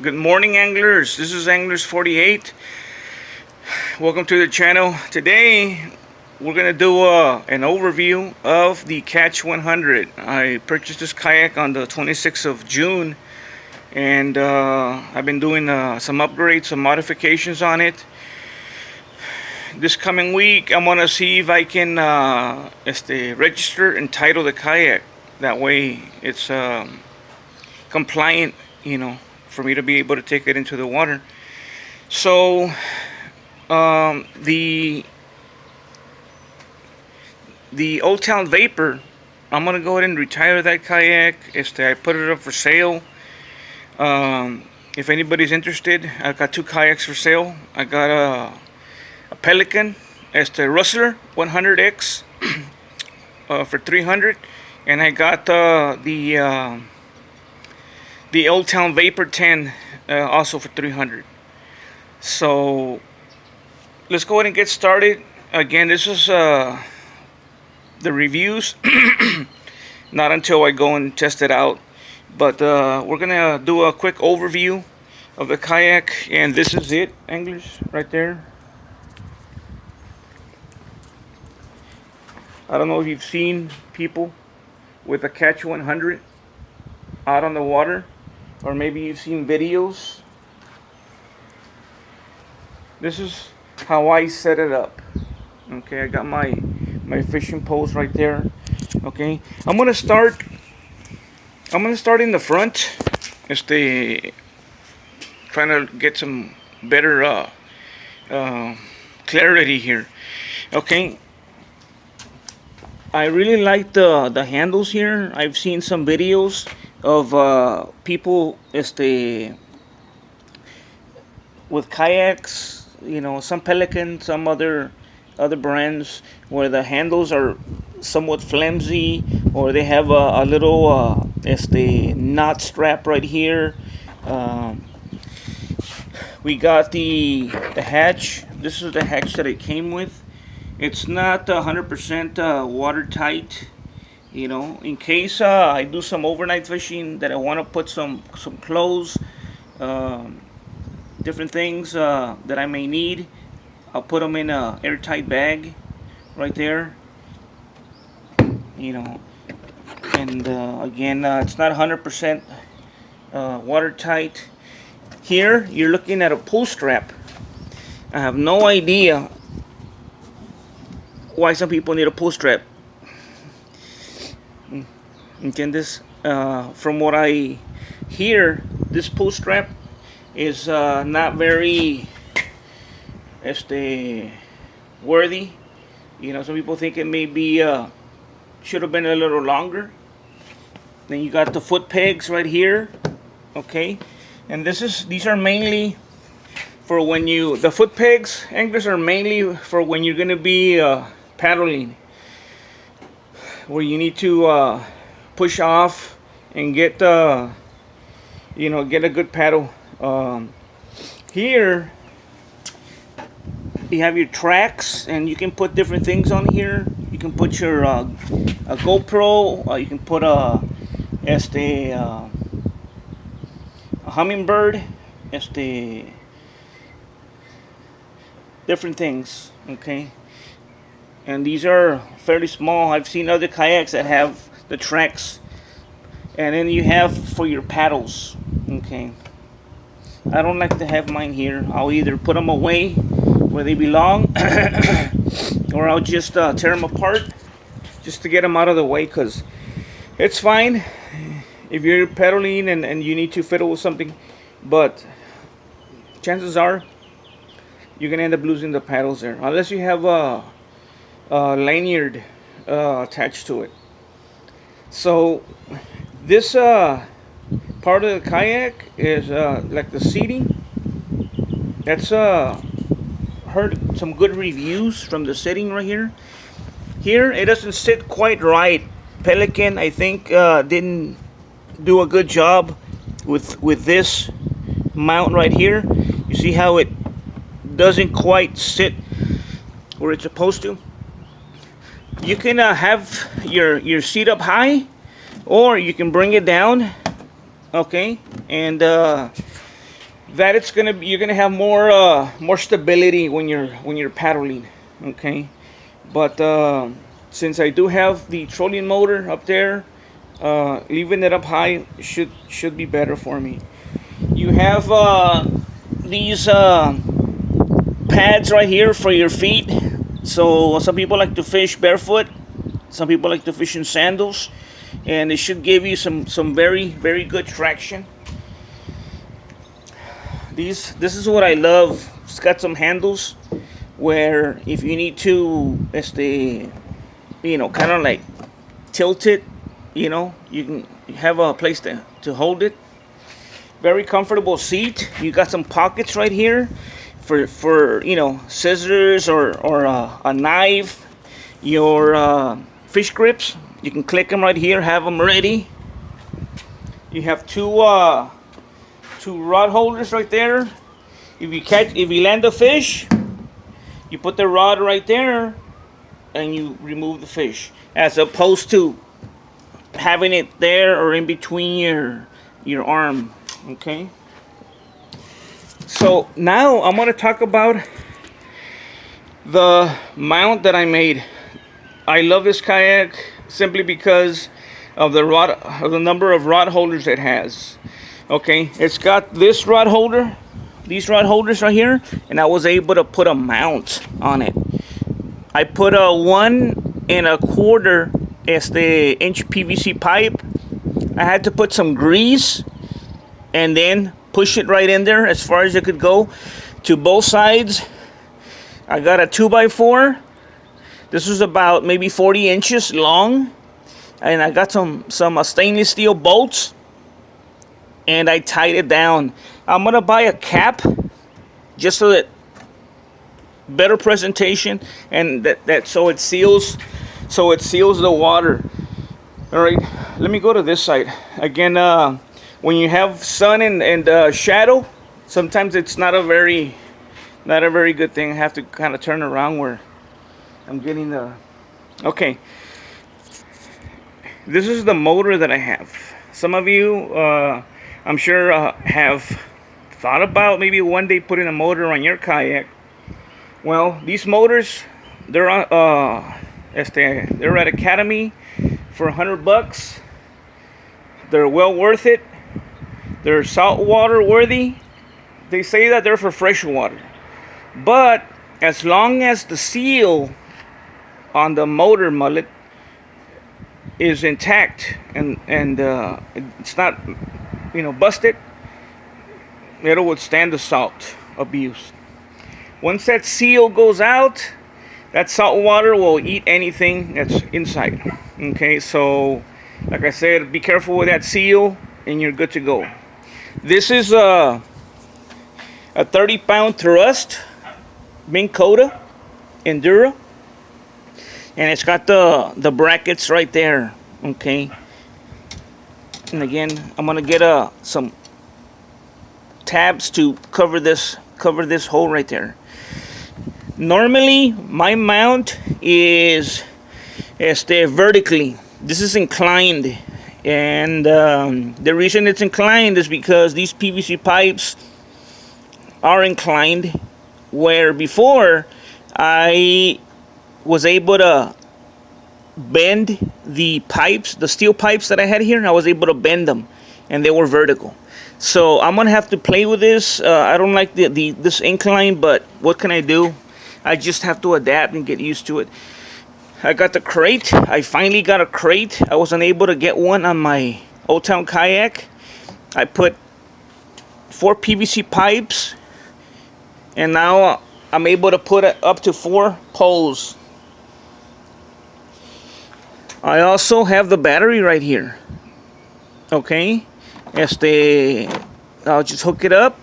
Good morning, anglers. This is Anglers 48. Welcome to the channel. Today we're gonna do an overview of the Catch 100. I purchased this kayak on the 26th of June, and I've been doing some upgrades, some modifications on it. This coming week I'm gonna see if I can register and title the kayak. That way it's compliant, for me to be able to take it into the water. So the Old Town Vapor, I'm gonna go ahead and retire that kayak. I put it up for sale. If anybody's interested, I've got two kayaks for sale. I got a Pelican, Rustler 100X for $300, and I got the Old Town Vapor 10 also for $300. So let's go ahead and get started. Again, this is the reviews, not until I go and test it out. But we're gonna do a quick overview of the kayak, and this is it, anglers, right there. I don't know if you've seen people with a Catch 100 out on the water, or maybe you've seen videos. This is how I set it up. Okay, I got my fishing poles right there. Okay, I'm gonna start in the front. Trying to get some better clarity here. Okay, I really like the handles here. I've seen some videos of people with kayaks, some Pelican, some other brands, where the handles are somewhat flimsy, or they have a little knot strap right here. We got the hatch. This is the hatch that it came with. It's not 100% watertight. In case I do some overnight fishing that I want to put some clothes, different things that I may need, I'll put them in a airtight bag right there. And again, it's not 100% watertight. Here you're looking at a pull strap. I have no idea why some people need a pull strap. ¿Entiendes? From what I hear, this pull strap is not very worthy. Some people think it may be should have been a little longer. Then you got the foot pegs right here. Okay, and these are mainly for when the foot pegs, anglers, are mainly for when you're gonna be paddling, where you need to push off and get get a good paddle. Here you have your tracks, and you can put different things on here. You can put your a GoPro, you can put a hummingbird, different things. Okay, and these are fairly small. I've seen other kayaks that have the tracks, and then you have for your paddles. Okay, I don't like to have mine here. I'll either put them away where they belong, or I'll just tear them apart just to get them out of the way, because it's fine if you're paddling and you need to fiddle with something, but chances are you're gonna end up losing the paddles there, unless you have a lanyard attached to it. So this part of the kayak is like the seating. That's heard some good reviews from the setting right here. Here it doesn't sit quite right. Pelican, I think, didn't do a good job with this mount right here. You see how it doesn't quite sit where it's supposed to. You can have your seat up high, or you can bring it down, okay, and that it's gonna be, you're gonna have more stability when you're paddling. Okay, but since I do have the trolling motor up there, leaving it up high should be better for me. You have these pads right here for your feet. So some people like to fish barefoot, some people like to fish in sandals, and it should give you some very good traction. This is what I love. It's got some handles where if you need to, kind of like tilt it, you can have a place to hold it. Very comfortable seat. You got some pockets right here for scissors or a knife, your fish grips. You can click them right here, have them ready. You have two rod holders right there. If you land a fish, you put the rod right there and you remove the fish, as opposed to having it there or in between your arm. Okay, so now I'm going to talk about the mount that I made. I love this kayak simply because of the number of rod holders it has. Okay, it's got this rod holder, these rod holders right here, and I was able to put a mount on it. I put a 1 1/4 inch PVC pipe. I had to put some grease and then push it right in there as far as it could go to both sides. I got a 2x4. This was about maybe 40 inches long, and I got some stainless steel bolts, and I tied it down. I'm gonna buy a cap just so that better presentation, and that so it seals the water. All right, let me go to this side again. When you have sun and shadow, sometimes it's not a very good thing. I have to kind of turn around where I'm getting the... Okay, this is the motor that I have. Some of you, I'm sure, have thought about maybe one day putting a motor on your kayak. Well, these motors, they're at Academy for $100. They're well worth it. They're saltwater worthy. They say that they're for freshwater, but as long as the seal on the motor mullet is intact and it's not busted, it'll withstand the salt abuse. Once that seal goes out, that salt water will eat anything that's inside. Okay, so like I said, be careful with that seal and you're good to go. This is a 30-pound thrust Minn Kota Endura, and it's got the brackets right there. Okay, and again, I'm gonna get some tabs to cover this hole right there. Normally my mount is vertically. This is inclined, and the reason it's inclined is because these PVC pipes are inclined, where before I was able to bend the pipes, the steel pipes that I had here. I was able to bend them, and they were vertical. So I'm gonna have to play with this. I don't like this incline, but what can I do? I just have to adapt and get used to it. I got the crate. I finally got a crate. I wasn't able to get one on my Old Town kayak. I put 4 PVC pipes, and now I'm able to put up to 4 poles. I also have the battery right here. Okay, I'll just hook it up.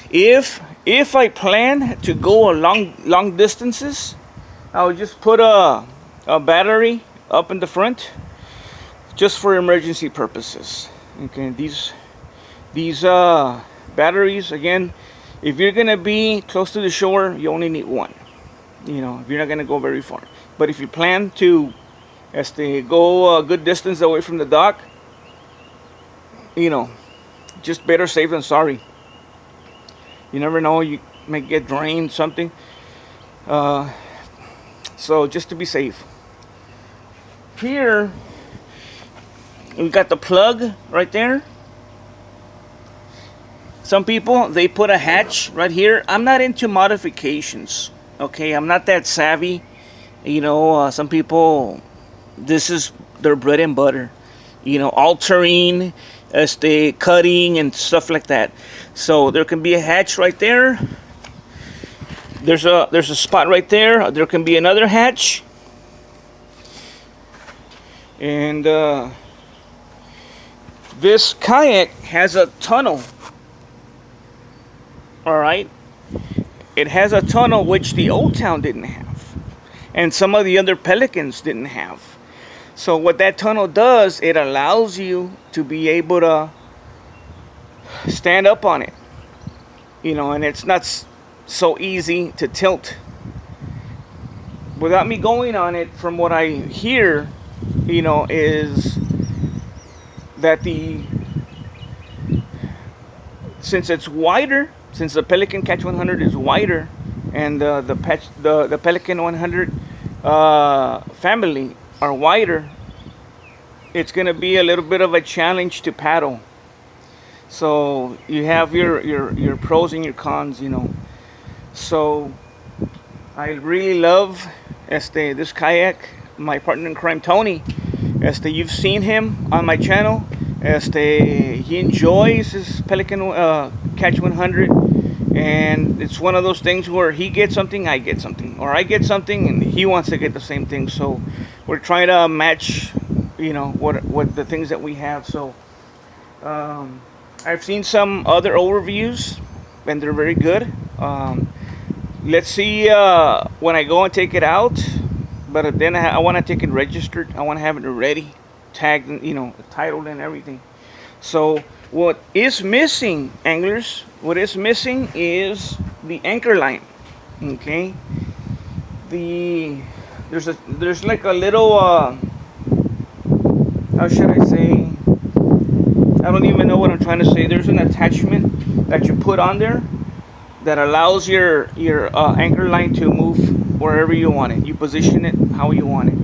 If I plan to go long distances, I'll just put a battery up in the front, just for emergency purposes. Okay, these batteries, again, if you're gonna be close to the shore, you only need one. If you're not gonna go very far. But if you plan to go a good distance away from the dock, just better safe than sorry. You never know, you may get drained, something. So just to be safe. Here, we got the plug right there. Some people, they put a hatch right here. I'm not into modifications, okay? I'm not that savvy. You know, some people, this is their bread and butter. You know, altering, cutting and stuff like that. So there can be a hatch right there. There's a spot right there. There can be another hatch. And this kayak has a tunnel. All right, it has a tunnel which the Old Town didn't have, and some of the other Pelicans didn't have. So what that tunnel does, it allows you to be able to stand up on it, you know, and it's not so easy to tilt. Without me going on it, from what I hear, you know, is that since it's wider, since the Pelican Catch 100 is wider, and the Pelican 100 family are wider, it's going to be a little bit of a challenge to paddle. So you have your pros and your cons, you know. So I really love this kayak. My partner in crime, Tony, you've seen him on my channel. He enjoys his Pelican Catch 100, and it's one of those things where he gets something, I get something, or I get something and he wants to get the same thing. So we're trying to match, you know, what the things that we have. So I've seen some other overviews and they're very good. Let's see when I go and take it out, but then I want to take it registered. I want to have it ready, tagged, you know, titled and everything. So what is missing, anglers, what is missing is the anchor line. Okay, there's like a little how should I say, I don't even know what I'm trying to say. There's an attachment that you put on there that allows your anchor line to move wherever you want it. You position it how you want it.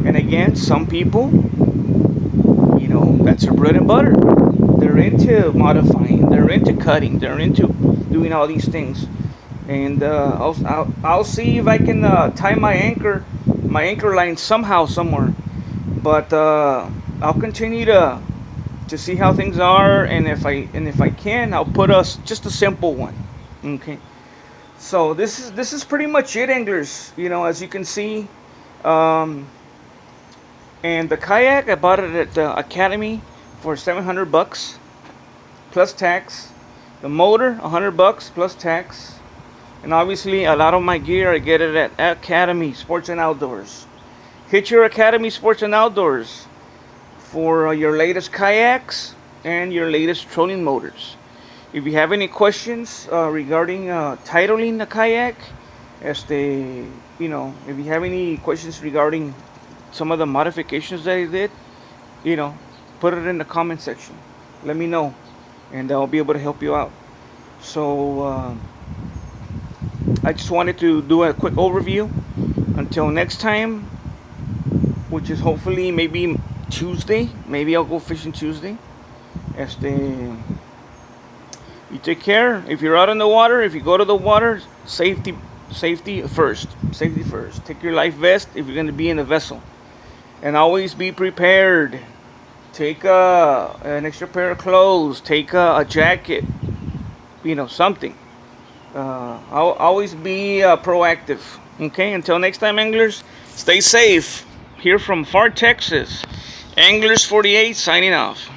And again, some people, you know, that's their bread and butter. They're into modifying, they're into cutting, they're into doing all these things. And I'll see if I can tie my anchor line somehow, somewhere. But I'll continue to see how things are, and if I can, I'll put just a simple one. Okay. So this is pretty much it, anglers. You know, as you can see, and the kayak, I bought it at the Academy for $700 plus tax. The motor $100 plus tax, and obviously a lot of my gear I get it at Academy Sports and Outdoors. Hit your Academy Sports and Outdoors for your latest kayaks and your latest trolling motors. If you have any questions regarding titling a kayak, you know, if you have any questions regarding some of the modifications that I did, you know, put it in the comment section. Let me know, and I'll be able to help you out. So I just wanted to do a quick overview. Until next time, which is hopefully maybe Tuesday. Maybe I'll go fishing Tuesday. You take care. If you're out on the water, if you go to the water, safety first. Safety first. Take your life vest if you're going to be in a vessel, and always be prepared. Take an extra pair of clothes. Take a jacket. You know, something. I'll always be proactive. Okay. Until next time, anglers. Stay safe. Here from Far Texas, Anglers 48 signing off.